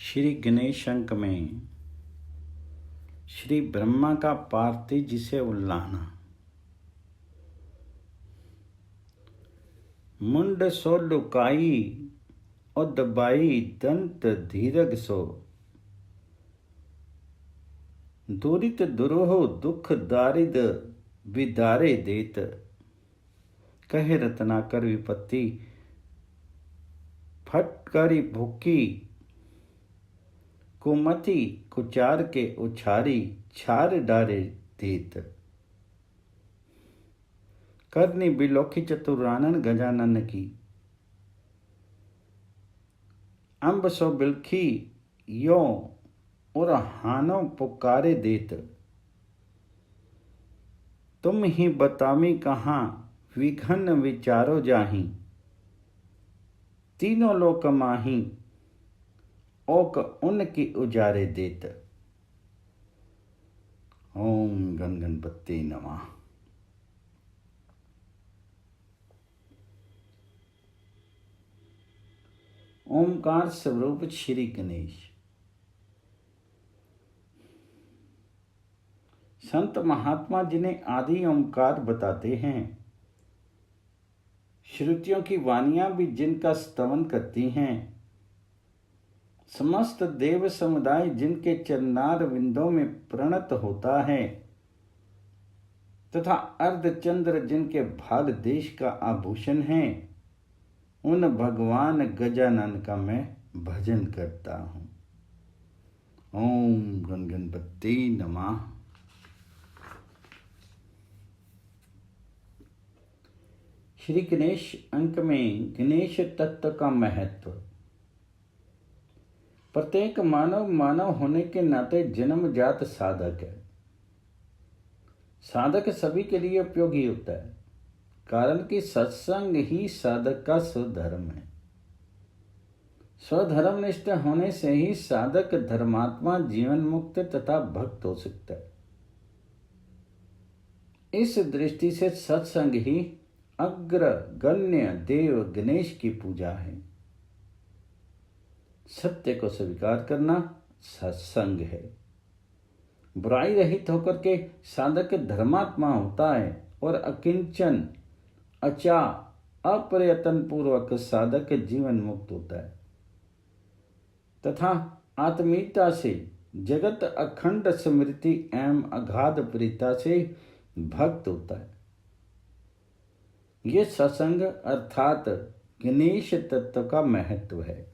श्री गणेश अंक में श्री ब्रह्मा का पार्थिव जिसे उल्लाहना। मुंड सो लुकाई और दबाई दंत धीरग सो, दूरित दुरोह दुख दारिद विदारे देत, कहे रत्नाकर विपत्ति फटकारी भूखी, कुमति कुचार के उछारी छार डारे देत, करनी बिलोखी चतुरानन गजानन की, अम्ब सो बिलखी यो और हानो पुकारे देत, तुम ही बतामी कहाँ विघन विचारो जाही, तीनों लोक माही ओक उनकी उजारे देत। ओम गण गणपति नमः। ओमकार स्वरूप श्री गणेश। संत महात्मा जिन्हें आदि ओमकार बताते हैं, श्रुतियों की वाणियां भी जिनका स्तवन करती हैं, समस्त देव समुदाय जिनके चरणार विंदों में प्रणत होता है, तथा अर्धचंद्र जिनके भाग देश का आभूषण है, उन भगवान गजानन का मैं भजन करता हूँ। ओम गण गणपति नमः। श्री गणेश अंक में गणेश तत्व का महत्व। प्रत्येक मानव होने के नाते जन्मजात साधक है। साधक सभी के लिए उपयोगी होता है, कारण कि सत्संग ही साधक का स्वधर्म है। स्वधर्मनिष्ठ होने से ही साधक धर्मात्मा, जीवन मुक्त तथा भक्त हो सकता है। इस दृष्टि से सत्संग ही अग्रगण्य देव गणेश की पूजा है। सत्य को स्वीकार करना सत्संग है। बुराई रहित होकर के साधक धर्मात्मा होता है और अकिंचन अचा अप्रयत्न पूर्वक साधक जीवन मुक्त होता है तथा आत्मीयता से जगत अखंड स्मृति एवं अगाध प्रीता से भक्त होता है। ये सत्संग अर्थात गणेश तत्व का महत्व है।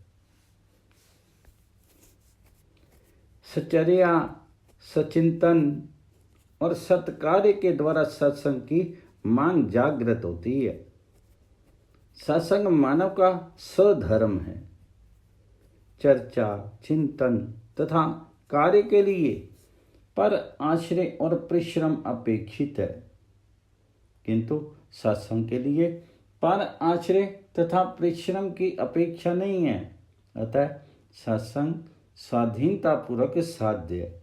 सचर्या, सचिंतन और सत्कार्य के द्वारा सत्संग की मांग जागृत होती है। सत्संग मानव का स्वधर्म है। चर्चा, चिंतन तथा कार्य के लिए पर आश्रय और परिश्रम अपेक्षित है, किंतु सत्संग के लिए पर आश्रय तथा परिश्रम की अपेक्षा नहीं है। अतः सत्संग स्वाधीनता पूर्वक साध्य है।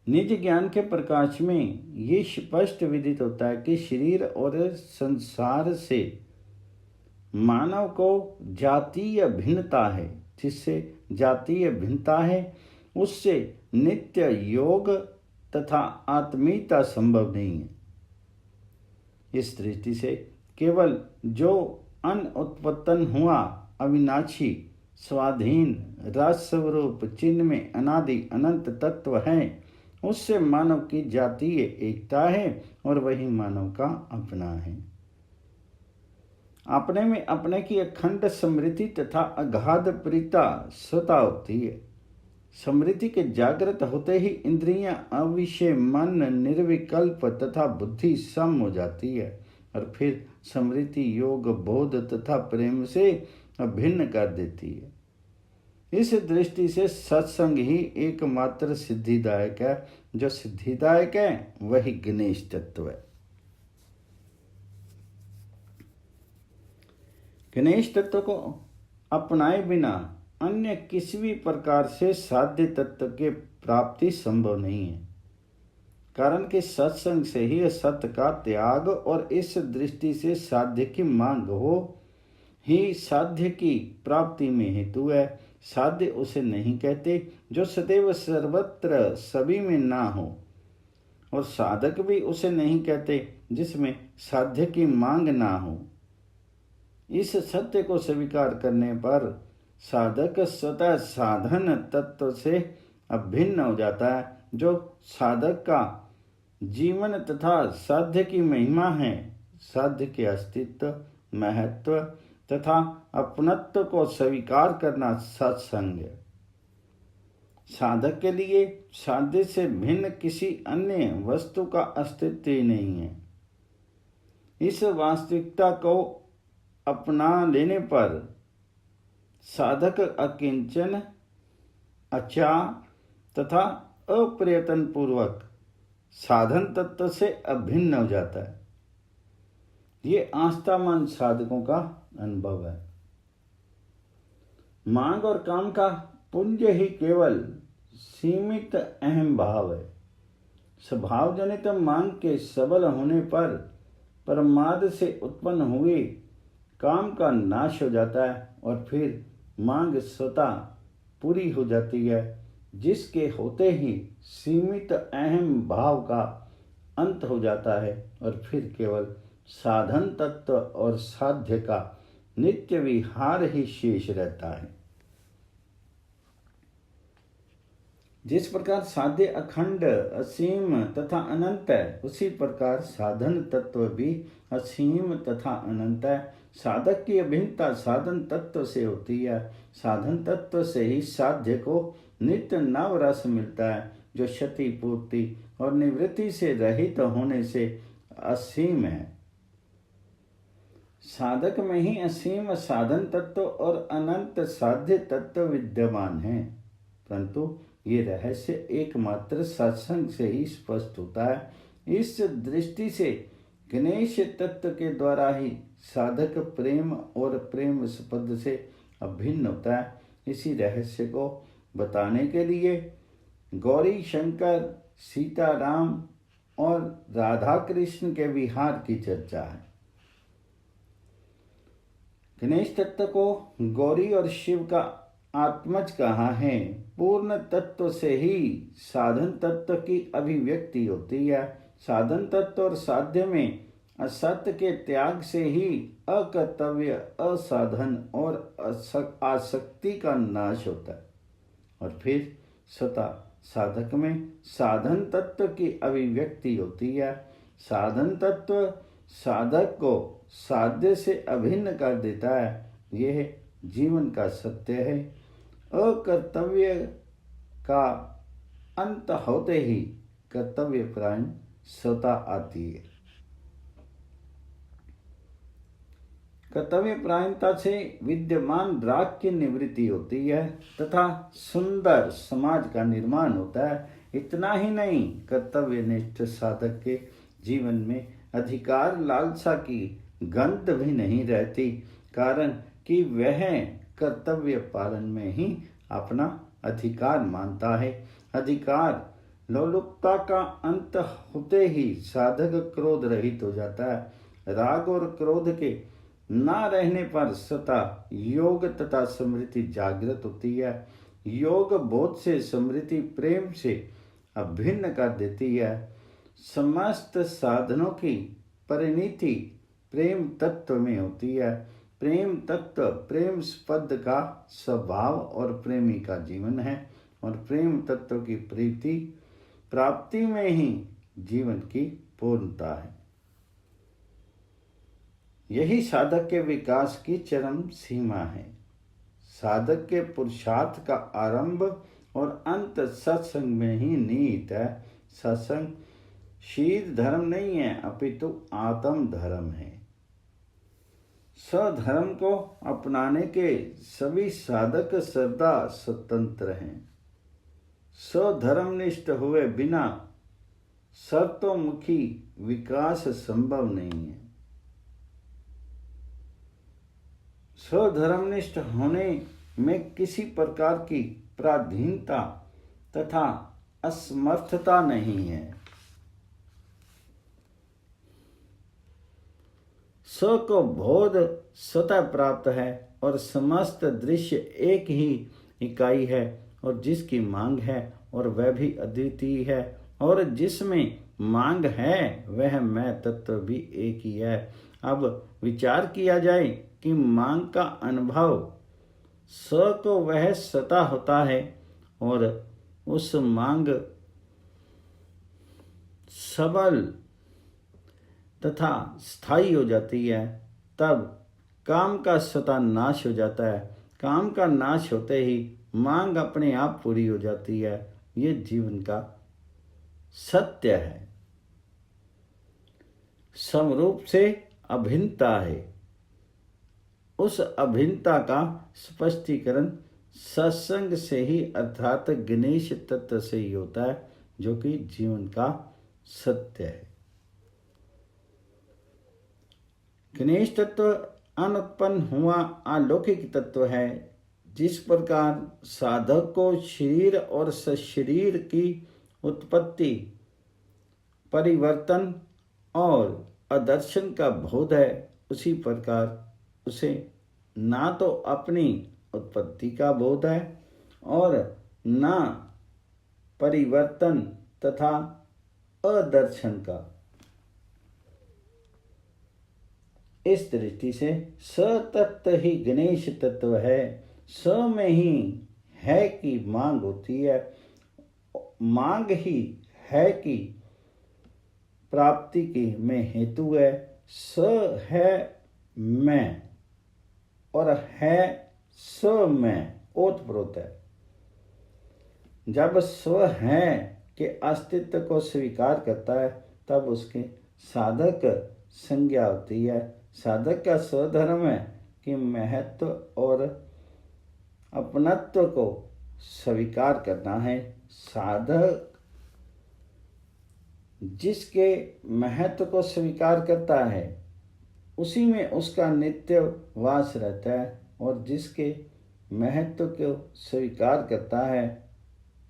निज ज्ञान के प्रकाश में ये स्पष्ट विदित होता है कि शरीर और संसार से मानव को जातीय भिन्नता है। जिससे जातीय भिन्नता है, उससे नित्य योग तथा आत्मीयता संभव नहीं है। इस दृष्टि से केवल जो अनुत्पन्न हुआ अविनाशी स्वाधीन राजस्वरूप चिन्ह में अनादि अनंत तत्व है, उससे मानव की जातीय एकता है और वही मानव का अपना है। अपने में अपने की अखंड समृद्धि तथा अगाध प्रीता स्वतः होती है। समृद्धि के जागृत होते ही इंद्रियां, अविषय मन, निर्विकल्प तथा बुद्धि सम हो जाती है और फिर समृद्धि योग, बोध तथा प्रेम से अभिन्न कर देती है। इस दृष्टि से सत्संग ही एकमात्र सिद्धिदायक है। जो सिद्धिदायक है वही गणेश तत्व है। गणेश तत्व को अपनाए बिना अन्य किसी भी प्रकार से साध्य तत्व के प्राप्ति संभव नहीं है, कारण कि सत्संग से ही असत्य का त्याग और इस दृष्टि से साध्य की मांग हो, ही साध्य की प्राप्ति में हेतु है। साध्य उसे नहीं कहते जो सदैव सर्वत्र सभी में ना हो, और साधक भी उसे नहीं कहते जिसमें साध्य की मांग ना हो। इस सत्य को स्वीकार करने पर साधक स्वतः साधन तत्व से अभिन्न हो जाता है। जो साधक का जीवन तथा साध्य की महिमा है, साध्य के अस्तित्व, महत्व तथा अपनत्व को स्वीकार करना सत्संग है। साधक के लिए साध्य से भिन्न किसी अन्य वस्तु का अस्तित्व ही नहीं है। इस वास्तविकता को अपना लेने पर साधक अकिंचन, अचा तथा अप्रयत्न पूर्वक साधन तत्व से अभिन्न हो जाता है। ये आस्थावान साधकों का अनुभव है। मांग और काम का पुंज ही केवल सीमित अहम भाव है। स्वभाव जनित मांग के सबल होने पर प्रमाद से उत्पन्न हुए काम का नाश हो जाता है और फिर मांग स्वतः पूरी हो जाती है, जिसके होते ही सीमित अहम भाव का अंत हो जाता है और फिर केवल साधन तत्व और साध्य का नित्य विहार ही शेष रहता है। जिस प्रकार साध्य अखंड, असीम तथा अनंत है, उसी प्रकार साधन तत्व भी असीम तथा अनंत है। साधक की अभिन्नता साधन तत्व से होती है। साधन तत्व से ही साध्य को नित्य नव रस मिलता है, जो क्षति पूर्ति और निवृत्ति से रहित होने से असीम है। साधक में ही असीम साधन तत्व और अनंत साध्य तत्व विद्यमान है, परंतु ये रहस्य एकमात्र सत्संग से ही स्पष्ट होता है। इस दृष्टि से गणेश तत्व के द्वारा ही साधक प्रेम और प्रेम संपद से अभिन्न होता है। इसी रहस्य को बताने के लिए गौरी शंकर, सीताराम और राधा कृष्ण के विहार की चर्चा है। गणेश तत्व को गौरी और शिव का आत्मज कहा है। पूर्ण तत्व से ही साधन तत्व की अभिव्यक्ति होती है। साधन तत्व और साध्य में असत्य के त्याग से ही अकर्तव्य, असाधन और आसक्ति का नाश होता है, और फिर स्वतः साधक में साधन तत्व की अभिव्यक्ति होती है। साधन तत्व साधक को साध्य से अभिन्न कर देता है। यह जीवन का सत्य है। अकर्तव्य का अंत होते ही कर्तव्य परायण स्वतः आती है। कर्तव्य परायणता से विद्यमान राग की निवृत्ति होती है तथा सुंदर समाज का निर्माण होता है। इतना ही नहीं, कर्तव्यनिष्ठ साधक के जीवन में अधिकार लालसा की गंध भी नहीं रहती, कारण कि वह कर्तव्य पालन में ही अपना अधिकार मानता है। अधिकार लोलुपता का अंत होते ही साधक क्रोध रहित हो जाता है। राग और क्रोध के ना रहने पर स्वतः योग तथा स्मृति जागृत होती है। योग बोध से स्मृति प्रेम से अभिन्न कर देती है। समस्त साधनों की परिणति प्रेम तत्व में होती है। प्रेम तत्व प्रेम पद का स्वभाव और प्रेमी का जीवन है, और प्रेम तत्व की प्रीति प्राप्ति में ही जीवन की पूर्णता है। यही साधक के विकास की चरम सीमा है। साधक के पुरुषार्थ का आरंभ और अंत सत्संग में ही निहित है। सत्संग शील धर्म नहीं है, अपितु आत्म धर्म है। स्वधर्म को अपनाने के सभी साधक सदा स्वतंत्र हैं। स्वधर्मनिष्ठ हुए बिना सर्वतोमुखी विकास संभव नहीं है। स्वधर्मनिष्ठ होने में किसी प्रकार की पराधीनता तथा असमर्थता नहीं है। स को बोध स्वतः प्राप्त है और समस्त दृश्य एक ही इकाई है और जिसकी मांग है और वह भी अद्वितीय है और जिसमें मांग है वह मैं तत्व भी एक ही है। अब विचार किया जाए कि मांग का अनुभव स को वह सता होता है और उस मांग सबल तथा स्थायी हो जाती है, तब काम का स्वतः नाश हो जाता है। काम का नाश होते ही मांग अपने आप पूरी हो जाती है। ये जीवन का सत्य है। समरूप से अभिन्नता है। उस अभिन्नता का स्पष्टीकरण सत्संग से ही अर्थात गणेश तत्व से ही होता है, जो कि जीवन का सत्य है। गणेश तत्व अनुत्पन्न हुआ अलौकिक तत्व है। जिस प्रकार साधक को शरीर और सशरीर की उत्पत्ति, परिवर्तन और अदर्शन का बोध है, उसी प्रकार उसे ना तो अपनी उत्पत्ति का बोध है और ना परिवर्तन तथा अदर्शन का। इस दृष्टि से सतत्व ही गणेश तत्व है। स में ही है कि मांग होती है, मांग ही है कि प्राप्ति की में हेतु है। स है मैं और है स में ओतप्रोत है। जब स्व है के अस्तित्व को स्वीकार करता है तब उसके साधक संज्ञा होती है। साधक का स्वधर्म है कि महत्व और अपनत्व को स्वीकार करना है। साधक जिसके महत्व को स्वीकार करता है उसी में उसका नित्य वास रहता है और जिसके महत्व को स्वीकार करता है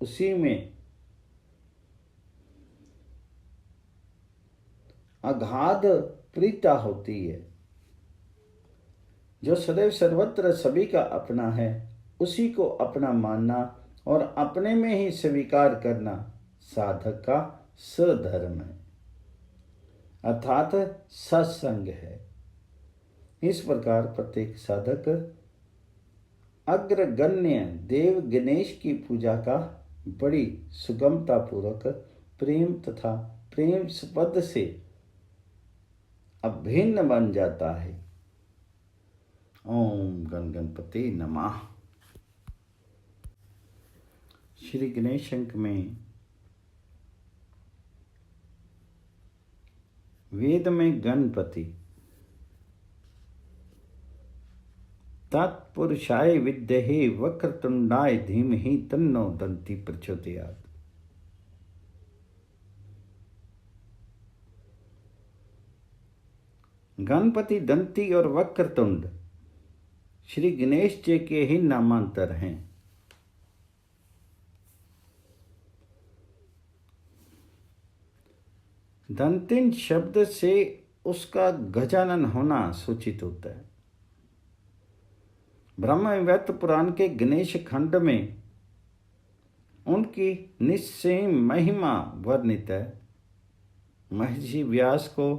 उसी में अगाध प्रीता होती है। जो सदैव सर्वत्र सभी का अपना है उसी को अपना मानना और अपने में ही स्वीकार करना साधक का सधर्म है, अर्थात सत्संग है। इस प्रकार प्रत्येक साधक अग्रगण्य देव गणेश की पूजा का बड़ी सुगमता पूर्वक प्रेम तथा प्रेम स्पद से अभिन्न बन जाता है। ओम गण गणपति नमः। श्री गणेश अंक में वेद में गणपति तत्पुरुषाय विद्महे वक्रतुंडाय धीमहि तन्नो दन्ति प्रचोदयात्। गणपति, दंती और वक्रतुंड श्री गणेश जी के ही नामांतर हैं। दंतिन शब्द से उसका गजानन होना सूचित होता है। ब्रह्मवैवर्त पुराण के गणेश खंड में उनकी निश्चय महिमा वर्णित है। महर्षि व्यास को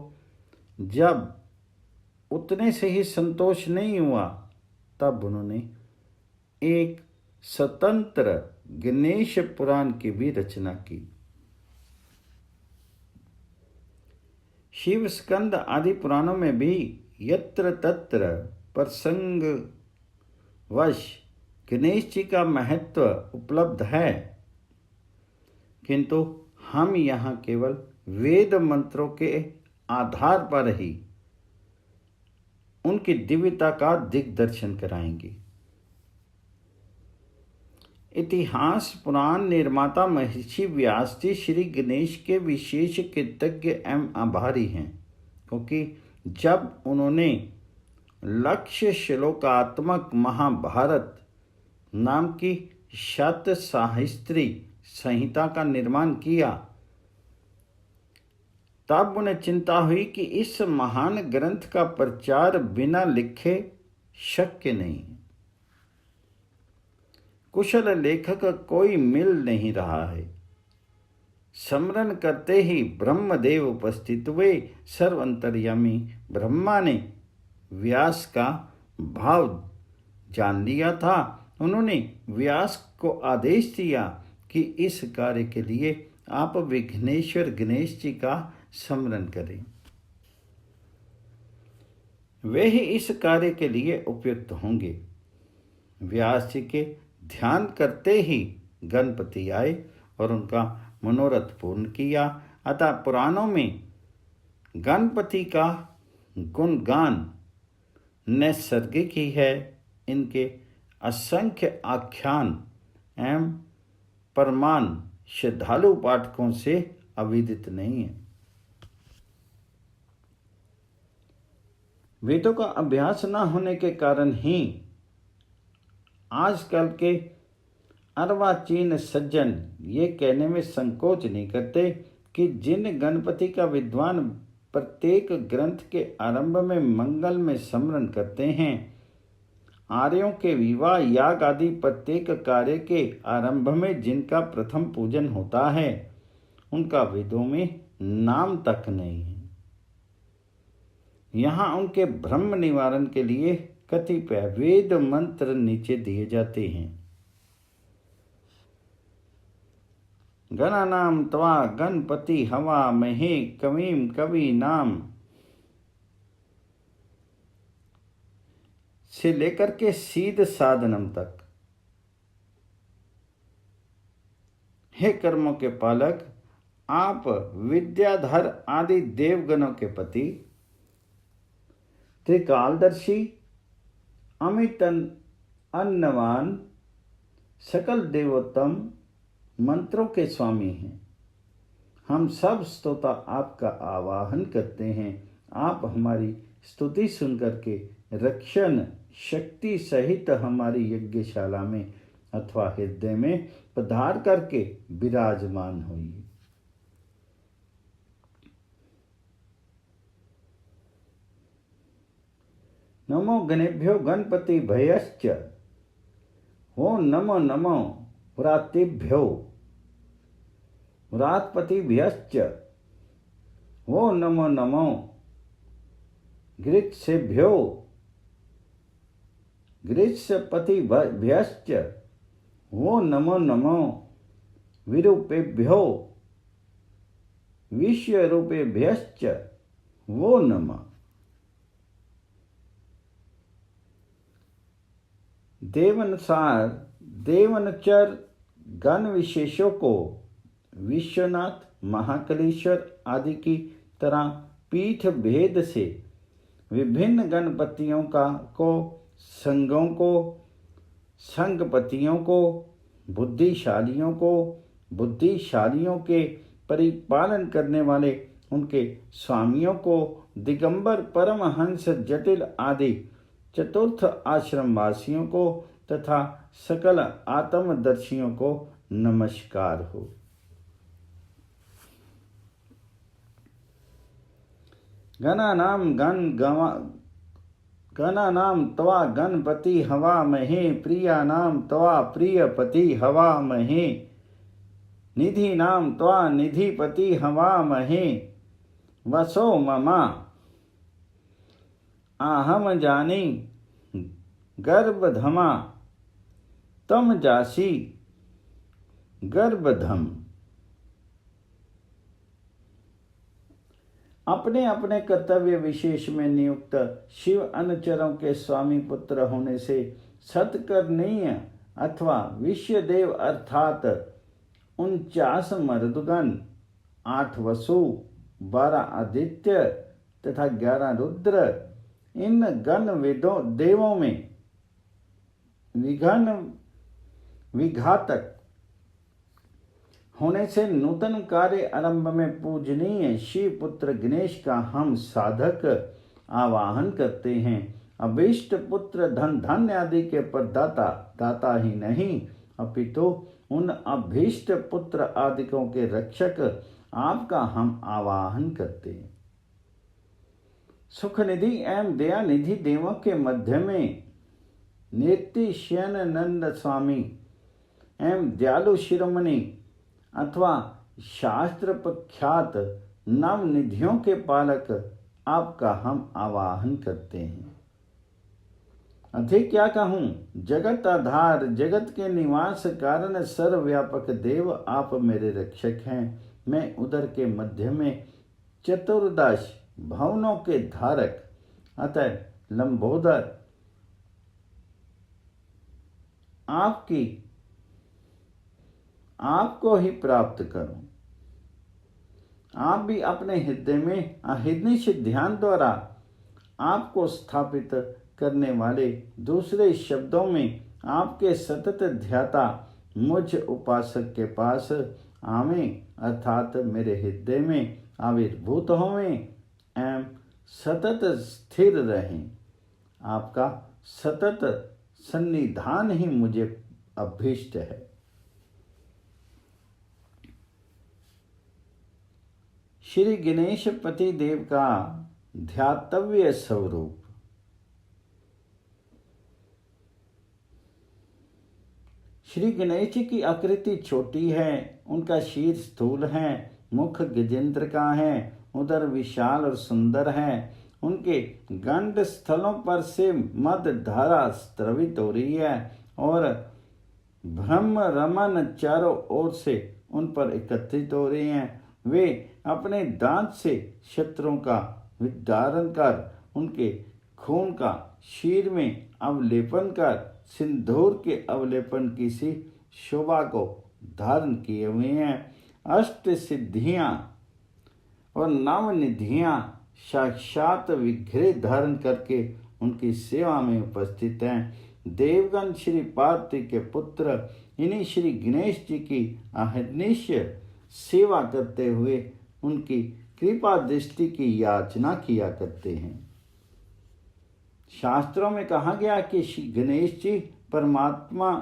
जब उतने से ही संतोष नहीं हुआ तब उन्होंने एक स्वतंत्र गणेश पुराण की भी रचना की। शिव स्कंद आदि पुराणों में भी यत्र तत्र प्रसंग वश गणेश जी का महत्व उपलब्ध है, किंतु हम यहाँ केवल वेद मंत्रों के आधार पर ही उनकी दिव्यता का दिग्दर्शन कराएंगे। इतिहास पुराण निर्माता महर्षि व्यास जी श्री गणेश के विशेष कृतज्ञ एवं आभारी हैं, क्योंकि जब उन्होंने लक्ष्य श्लोकात्मक महाभारत नाम की शत साहिस्त्री संहिता का निर्माण किया तब उन्हें चिंता हुई कि इस महान ग्रंथ का प्रचार बिना लिखे शक्य नहीं है। कुशल लेखक कोई मिल नहीं रहा है। स्मरण करते ही ब्रह्मदेव उपस्थित हुए। सर्वंतर्यामी ब्रह्मा ने व्यास का भाव जान लिया था। उन्होंने व्यास को आदेश दिया कि इस कार्य के लिए आप विघ्नेश्वर गणेश जी का स्मरण करें। वे ही इस कार्य के लिए उपयुक्त होंगे। व्यास जी के ध्यान करते ही गणपति आए और उनका मनोरथ पूर्ण किया। अतः पुराणों में गणपति का गुणगान नैसर्गिक ही है। इनके असंख्य आख्यान एवं प्रमाण श्रद्धालु पाठकों से अविदित नहीं है। वेदों का अभ्यास न होने के कारण ही आजकल के अर्वाचीन सज्जन ये कहने में संकोच नहीं करते कि जिन गणपति का विद्वान प्रत्येक ग्रंथ के आरंभ में मंगल में स्मरण करते हैं, आर्यों के विवाह याग आदि प्रत्येक कार्य के आरंभ में जिनका प्रथम पूजन होता है, उनका वेदों में नाम तक नहीं है। यहाँ उनके भ्रम निवारण के लिए कतिपय वेद मंत्र नीचे दिए जाते हैं। गणानाम त्वा गणपति हवा महे कवीम कवि नाम से लेकर के सीध साधनम तक। हे कर्मों के पालक, आप विद्याधर आदि देवगणों के पति, त्रिकालदर्शी, अमित अन्नवान, सकल देवोत्तम मंत्रों के स्वामी हैं। हम सब स्तोता आपका आवाहन करते हैं। आप हमारी स्तुति सुनकर के रक्षण शक्ति सहित हमारी यज्ञशाला में अथवा हृदय में पधार करके विराजमान होइए। नमो गणेभ्यो गणपति भयश्च हो नमो नमो व्रातेभ्यो व्रातपतिभ्यश्च हो नमो नमो गृत्सेभ्यो गृत्सपतिभ्यश्च वो नमो नमो विरूपेभ्यो विश्वरूपेभ्यश्च वो नमः। देवानुसार देवानुचर गण विशेषों को विश्वनाथ, महाकालेश्वर आदि की तरह पीठ भेद से विभिन्न गणपतियों को संघों को संघपतियों को बुद्धिशालियों के परिपालन करने वाले उनके स्वामियों को दिगंबर परमहंस जटिल आदि चतुर्थ आश्रम वासियों को तथा सकल आत्मदर्शियों को नमस्कार हो। गणानाम त्वा गणपति हवामहे प्रियानाम त्वा प्रियपति हवामहे निधिनाम त्वा निधिपति हवामहे वसो ममा आहम जानी गर्भधमा तम जासी गर्भधम। अपने अपने कर्तव्य विशेष में नियुक्त शिव अनुचरों के स्वामी पुत्र होने से सत्कर्णीय अथवा विश्वदेव अर्थात 49 मरुदगण, 8 वसु, 12 आदित्य तथा 11 रुद्र, इन गण देवों में विघातक होने से नूतन कार्य आरंभ में पूजनीय शिव पुत्र गणेश का हम साधक आवाहन करते हैं। अभीष्ट पुत्र धन धान्य आदि के प्रदाता दाता ही नहीं अपितु उन अभीष्ट पुत्र आदिकों के रक्षक आपका हम आवाहन करते हैं। सुख निधि एवं दया निधि देवों के मध्य में नेति शयन नंद स्वामी एवं दयालु शिरोमणि अथवा शास्त्र प्रख्यात नव निधियों के पालक आपका हम आवाहन करते हैं। अधिक क्या कहूँ, जगत आधार जगत के निवास कारण सर्वव्यापक देव आप मेरे रक्षक हैं। मैं उदर के मध्य में चतुर्दश भवनों के धारक अतः लंबोदर आपको ही प्राप्त करूं। आप भी अपने हृदय में अहिर्निश ध्यान द्वारा आपको स्थापित करने वाले, दूसरे शब्दों में आपके सतत ध्याता मुझ उपासक के पास आवें, अर्थात मेरे हृदय में आविर्भूत होवें एवं सतत स्थिर रहें। आपका सतत सन्निधान ही मुझे अभीष्ट है। श्री गणेश पति देव का ध्यातव्य स्वरूप। श्री गणेश जी की आकृति छोटी है, उनका शीर स्थूल है, मुख गजेंद्र का है, उदर विशाल और सुंदर है। उनके गंड स्थलों पर से मद धारा स्रवित हो रही है और ब्रह्म रमन चारों ओर से उन पर एकत्रित हो रही हैं। वे अपने दांत से शत्रुओं का विदारण कर उनके खून का शीर में अवलेपन कर सिंदूर के अवलेपन की सी शोभा को धारण किए हुए हैं। अष्ट सिद्धियां और नव निधियां साक्षात विग्रह धारण करके उनकी सेवा में उपस्थित हैं। देवगण श्री पार्वती के पुत्र इन्हीं श्री गणेश जी की अहर्निश सेवा करते हुए उनकी कृपा दृष्टि की याचना किया करते हैं। शास्त्रों में कहा गया कि श्री गणेश जी परमात्मा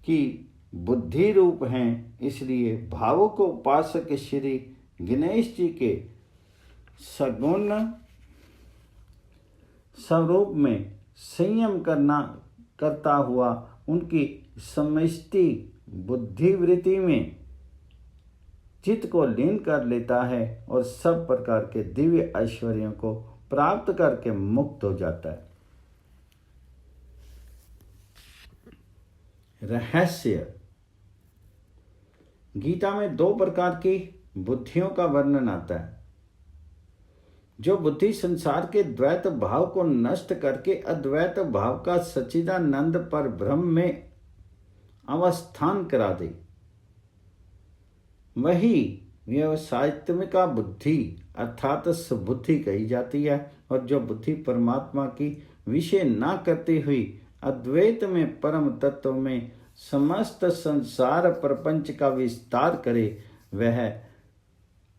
की बुद्धि रूप हैं, इसलिए भावुक उपासक श्री गणेश जी के सगुण स्वरूप में संयम करता हुआ उनकी समष्टि बुद्धिवृत्ति में चित्त को लीन कर लेता है और सब प्रकार के दिव्य ऐश्वर्यों को प्राप्त करके मुक्त हो जाता है। रहस्य। गीता में 2 प्रकार की बुद्धियों का वर्णन आता है। जो बुद्धि संसार के द्वैत भाव को नष्ट करके अद्वैत भाव का सच्चिदानंद पर ब्रह्म में अवस्थान करा दे, वही व्यवसायित्मिका बुद्धि अर्थात सुबुद्धि कही जाती है। और जो बुद्धि परमात्मा की विषय न करती हुई अद्वैत में परम तत्व में समस्त संसार प्रपंच का विस्तार करे, वह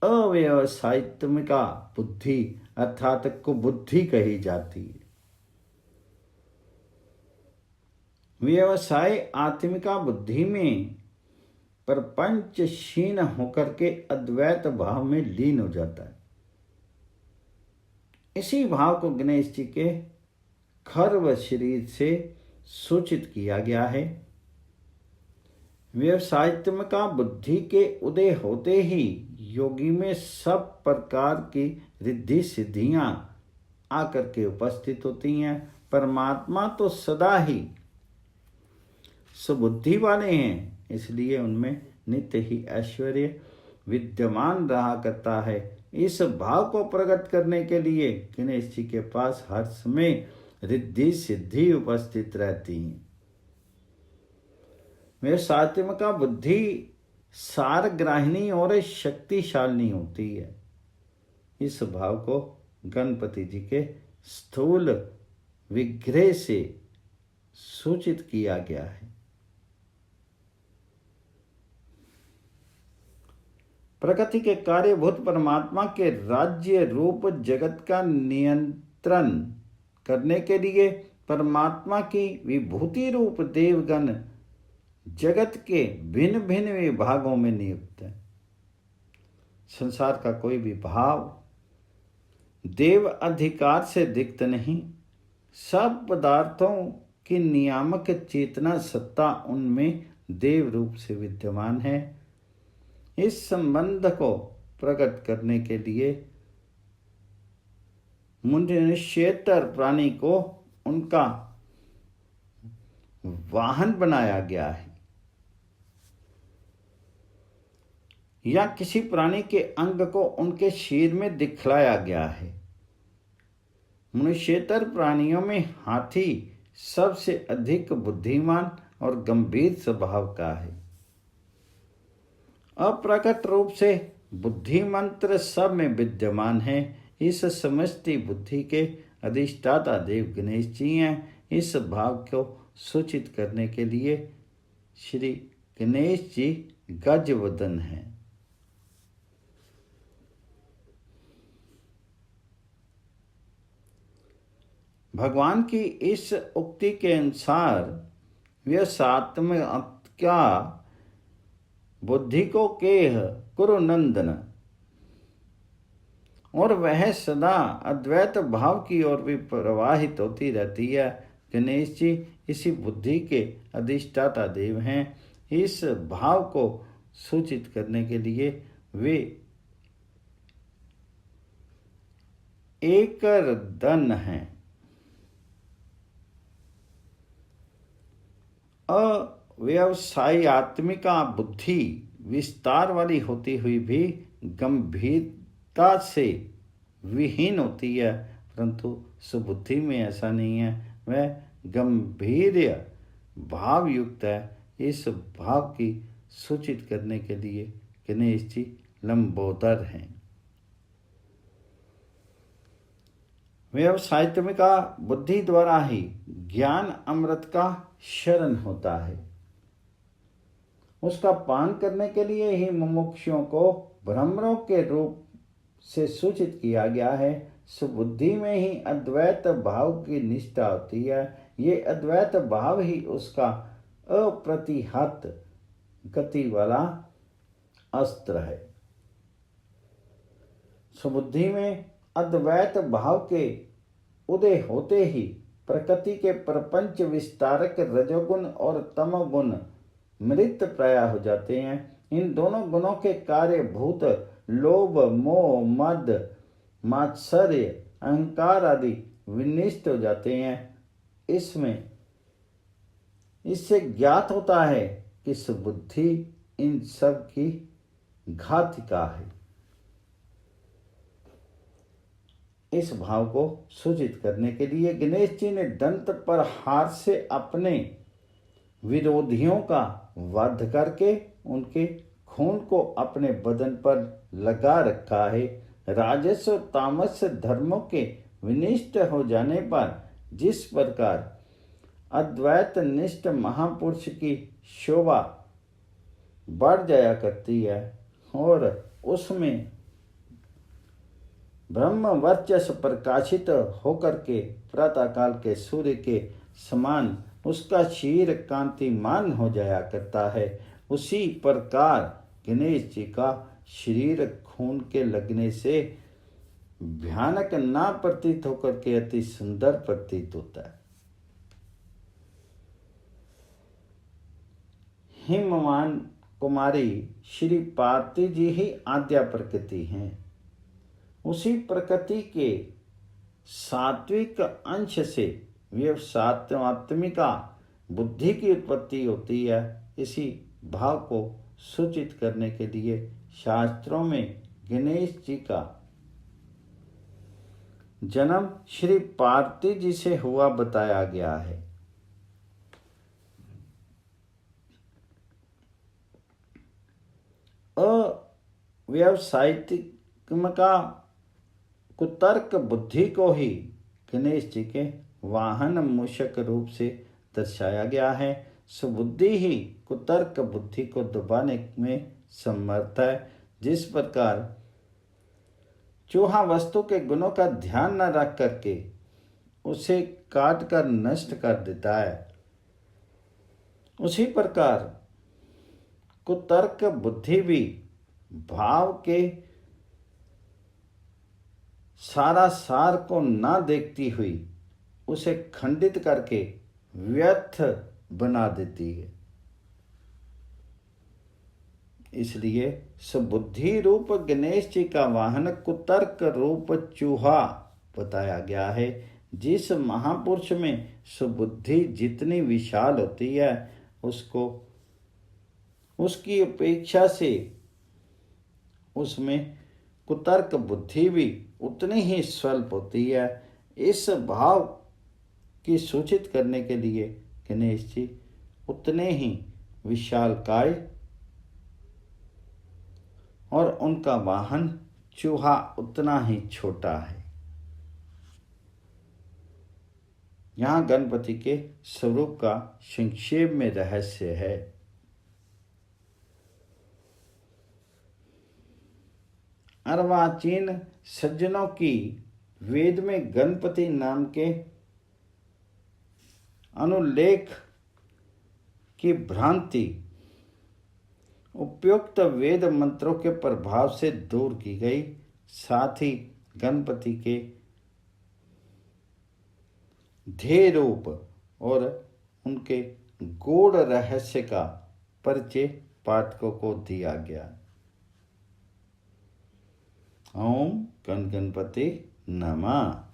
अव्यवसायित्मिका बुद्धि अर्थात कुबुद्धि कही जाती है। व्यवसाय आत्मिका बुद्धि में प्रपंच क्षीण होकर के अद्वैत भाव में लीन हो जाता है। इसी भाव को गणेश जी के खर्व शरीर से सूचित किया गया है। व्यवसायित्मिका बुद्धि के उदय होते ही योगी में सब प्रकार की रिद्धि सिद्धियां आकर के उपस्थित होती हैं। परमात्मा तो सदा ही सुबुद्धि वाले हैं, इसलिए उनमें नित्य ही ऐश्वर्य विद्यमान रहा करता है। इस भाव को प्रकट करने के लिए गणेश जी के पास हर समय रिद्धि सिद्धि उपस्थित रहती हैं। व्यवसायित्मिका बुद्धि सारग्राहिणी और शक्तिशालिनी होती है। इस भाव को गणपति जी के स्थूल विग्रह से सूचित किया गया है। प्रकृति के कार्यभूत परमात्मा के राज्य रूप जगत का नियंत्रण करने के लिए परमात्मा की विभूति रूप देवगण जगत के भिन्न भिन्न विभागों में नियुक्त है। संसार का कोई भी भाव देव अधिकार से दिक्त नहीं। सब पदार्थों की नियामक चेतना सत्ता उनमें देव रूप से विद्यमान है। इस संबंध को प्रकट करने के लिए मनुष्येतर प्राणी को उनका वाहन बनाया गया है, या किसी प्राणी के अंग को उनके शरीर में दिखलाया गया है। मनुष्येतर प्राणियों में हाथी सबसे अधिक बुद्धिमान और गंभीर स्वभाव का है। अप्रकट रूप से बुद्धि मंत्र सब में विद्यमान है। इस समष्टि बुद्धि के अधिष्ठाता देव गणेश जी हैं। इस भाव को सूचित करने के लिए श्री गणेश जी गजवदन हैं। भगवान की इस उक्ति के अनुसार वह सात्मत्या बुद्धि को केह कुरुनंदन, और वह सदा अद्वैत भाव की ओर भी प्रवाहित होती रहती है। गणेश जी इसी बुद्धि के अधिष्ठाता देव हैं। इस भाव को सूचित करने के लिए वे एकर दन हैं। अव्यवसायी आत्मिका बुद्धि विस्तार वाली होती हुई भी गंभीरता से विहीन होती है, परंतु सुबुद्धि में ऐसा नहीं है, वह गंभीर भाव युक्त है। इस भाव की सूचित करने के लिए गणेश जी लंबोदर हैं। व्यवसायित्मिका बुद्धि द्वारा ही ज्ञान अमृत का शरण होता है। उसका पान करने के लिए ही मुमुक्षुओं को भ्रमरों के रूप से सूचित किया गया है। सुबुद्धि में ही अद्वैत भाव की निष्ठा होती है। ये अद्वैत भाव ही उसका अप्रतिहत गति वाला अस्त्र है। सुबुद्धि में अद्वैत भाव के उदय होते ही प्रकृति के प्रपंच विस्तारक रजोगुण और तमोगुण मृत प्राय हो जाते हैं। इन दोनों गुणों के कार्यभूत लोभ, मोह, मद, मात्सर्य, अहंकार आदि विनिष्ट हो जाते हैं। इससे ज्ञात होता है कि सुबुद्धि इन सब की घातिका है। इस भाव को सूचित करने के लिए गणेश जी ने दंत पर हार से अपने विरोधियों का वध करके उनके खून को अपने बदन पर लगा रखा है। राजस और तामस धर्मों के विनिष्ट हो जाने पर जिस प्रकार अद्वैत निष्ठ महापुरुष की शोभा बढ़ जाया करती है और उसमें ब्रह्म वर्चस्व प्रकाशित होकर के प्रातःकाल के सूर्य के समान उसका शीर कांतिमान हो जाया करता है, उसी प्रकार गणेश जी का शरीर खून के लगने से भयानक ना प्रतीत होकर के अति सुंदर प्रतीत होता है। हिमवान कुमारी श्री पार्वती जी ही आद्या प्रकृति हैं। उसी प्रकृति के सात्विक अंश से व्यवसात्मिका बुद्धि की उत्पत्ति होती है। इसी भाव को सूचित करने के लिए शास्त्रों में गणेश जी का जन्म श्री पार्वती जी से हुआ बताया गया है। अव्यवसायित्मिका कुतर्क बुद्धि को ही गणेश जी के वाहन मूषक रूप से दर्शाया गया है। सुबुद्धि ही कुतर्क बुद्धि को दबाने में समर्थ है। जिस प्रकार चूहा वस्तु के गुणों का ध्यान न रख करके उसे काट कर नष्ट कर देता है, उसी प्रकार कुतर्क बुद्धि भी भाव के सारा सार को ना देखती हुई उसे खंडित करके व्यर्थ बना देती है। इसलिए सुबुद्धि रूप गणेश जी का वाहन कुतर्क रूप चूहा बताया गया है। जिस महापुरुष में सुबुद्धि जितनी विशाल होती है, उसको उसकी अपेक्षा से उसमें कुतर्क बुद्धि भी उतनी ही स्वल्प होती है। इस भाव की सूचित करने के लिए गणेश जी उतने ही विशालकाय और उनका वाहन चूहा उतना ही छोटा है। यहाँ गणपति के स्वरूप का संक्षेप में रहस्य है। अर्वाचीन सज्जनों की वेद में गणपति नाम के अनुल्लेख की भ्रांति उपयुक्त वेद मंत्रों के प्रभाव से दूर की गई। साथ ही गणपति के ध्येय रूप और उनके गूढ़ रहस्य का परिचय पाठकों को दिया गया। ओम गण गणपति नमः।